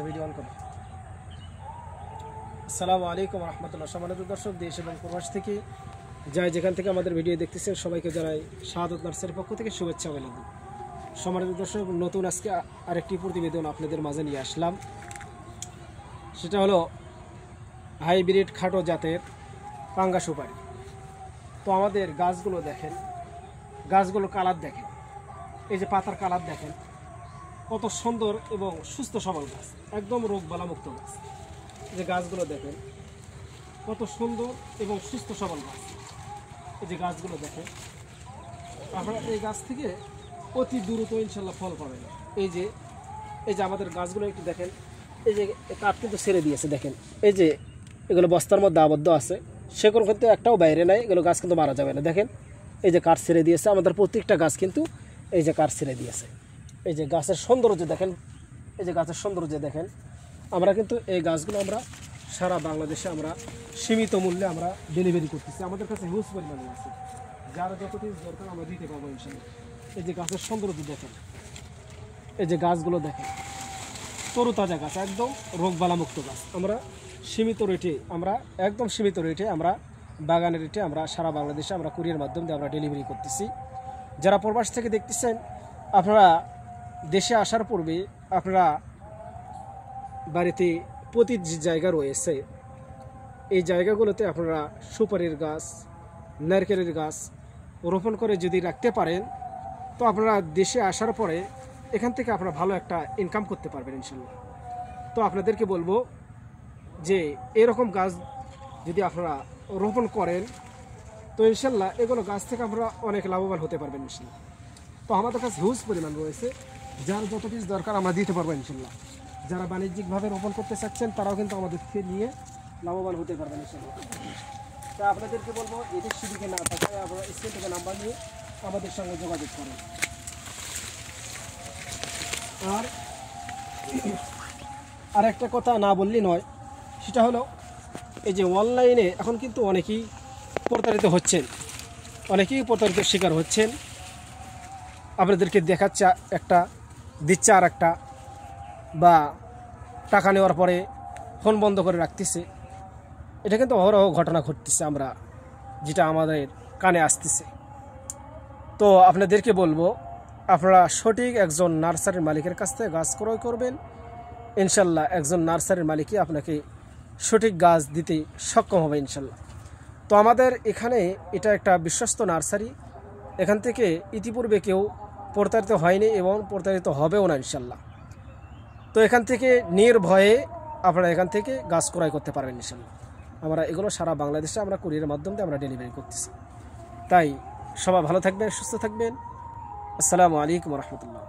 আচ্ছা video on করো। আসসালামু আলাইকুম রহমতুল্লাহ। সম্মানিত দর্শক, দেশ এবং প্রবাস থেকে যাই যেখান থেকে আমাদের ভিডিও দেখতেছেন সবাইকে জানাই শাহাদাত নার্সারির পক্ষ থেকে শুভেচ্ছা অভিনন্দন। সম্মানিত দর্শক, নতুন আজকে আরেকটি প্রতিবেদন আপনাদের মাঝে নিয়ে আসলাম। সেটা হলো হাইব্রিড খাটো জাতের পাঙ্গা সুপারি। তো আমাদের গাছগুলো দেখেন, গাছগুলো কালার দেখেন, এই যে পাতার কালার দেখেন, কত সুন্দর এবং সুস্থ সবল গাছ, একদম রোগবালামুক্ত গাছ। এই যে গাছগুলো দেখেন কত সুন্দর এবং সুস্থ সবল গাছ। এই যে গাছগুলো দেখেন, আপনারা এই গাছ থেকে অতি দ্রুত ইনশাল্লাহ ফল পাবেন। এই যে আমাদের গাছগুলো একটু দেখেন, এই যে কাঠ কিন্তু ছেড়ে দিয়েছে দেখেন, এই যে এগুলো বস্তার মধ্যে আবদ্ধ আছে, শেকড় কিন্তু একটাও বাইরে নাই, এগুলো গাছ কিন্তু মারা যাবে না। দেখেন এই যে কাঠ ছেড়ে দিয়েছে, আমাদের প্রত্যেকটা গাছ কিন্তু এই যে কাঠ ছেড়ে দিয়েছে। এই যে গাছের সৌন্দর্য দেখেন, এই যে গাছের সৌন্দর্য দেখেন। আমরা কিন্তু এই গাছগুলো আমরা সারা বাংলাদেশে আমরা সীমিত মূল্যে আমরা ডেলিভারি করতেছি। আমাদের কাছে হিউজ পরিমাণে আছে, যারা যতটুকু দরকার আমরা দিতে পারবো ইনশাল্লাহ। এই যে গাছের সৌন্দর্য দেখেন, এই যে গাছগুলো দেখেন, তরুতাজা গাছ, একদম রোগবালামুক্ত গাছ। আমরা সীমিত রেটে, আমরা একদম সীমিত রেটে, আমরা বাগানের রেটে আমরা সারা বাংলাদেশে আমরা কুরিয়ার মাধ্যমে আমরা ডেলিভারি করতেছি। যারা প্রবাস থেকে দেখতেছেন, আপনারা দেশে আসার পূর্বে আপনারা বাড়িতে প্রতি যে জায়গা রয়েছে এই জায়গাগুলোতে আপনারা সুপারির গাছ, নারকেলের গাছ রোপণ করে যদি রাখতে পারেন, তো আপনারা দেশে আসার পরে এখান থেকে আপনারা ভালো একটা ইনকাম করতে পারবেন ইনশাল্লাহ। তো আপনাদেরকে বলবো যে এরকম গাছ যদি আপনারা রোপণ করেন, তো ইনশাল্লাহ এগুলো গাছ থেকে আপনারা অনেক লাভবান হতে পারবেন ইনশাল্লাহ। তো আমাদের কাছে হিউজ পরিমাণ রয়েছে, যার যত কিছু দরকার আমরা দিতে পারবো ইনশাল্লাহ। যারা বাণিজ্যিকভাবে রোপণ করতে চাচ্ছেন তারাও কিন্তু আমাদেরকে নিয়ে লাভবান হতে পারবেন ইনশাল্লাহ। তা আপনাদেরকে বলবো, এদের সুবিধে না থাকে আপনারা স্ক্রিন থেকে নাম্বার নিয়ে আমাদের সঙ্গে যোগাযোগ করেন। আর একটা কথা না বললেই নয়, সেটা হলো এই যে অনলাইনে এখন কিন্তু অনেকেই প্রতারিত হচ্ছেন, অনেকেই প্রতারিত শিকার হচ্ছেন। আপনাদেরকে দেখাচ্ছে একটা, দিচ্ছে আর একটা, বা টাকা নেওয়ার পরে ফোন বন্ধ করে রাখতেছে। এটা কিন্তু অহরহ ঘটনা ঘটতেছে, আমরা যেটা আমাদের কানে আসতেছে। তো আপনাদেরকে বলবো, আপনারা সঠিক একজন নার্সারির মালিকের কাছ থেকে গাছ ক্রয় করবেন, ইনশাল্লাহ একজন নার্সারির মালিকই আপনাকে সঠিক গাছ দিতে সক্ষম হবে ইনশাল্লাহ। তো আমাদের এখানে এটা একটা বিশ্বস্ত নার্সারি, এখান থেকে ইতিপূর্বে কেউ প্রতারিত হয়নি এবং প্রতারিত হবেও না ইনশাল্লাহ। তো এখান থেকে নির্ভয়ে আপনারা এখান থেকে গাছ ক্রয় করতে পারবেন ইনশাল্লাহ। আমরা এগুলো সারা বাংলাদেশে আমরা কুরিয়ারের মাধ্যমে আমরা ডেলিভারি করতেছি। তাই সবাই ভালো থাকবেন, সুস্থ থাকবেন। আসসালামু আলাইকুম রহমতুল্লাহ।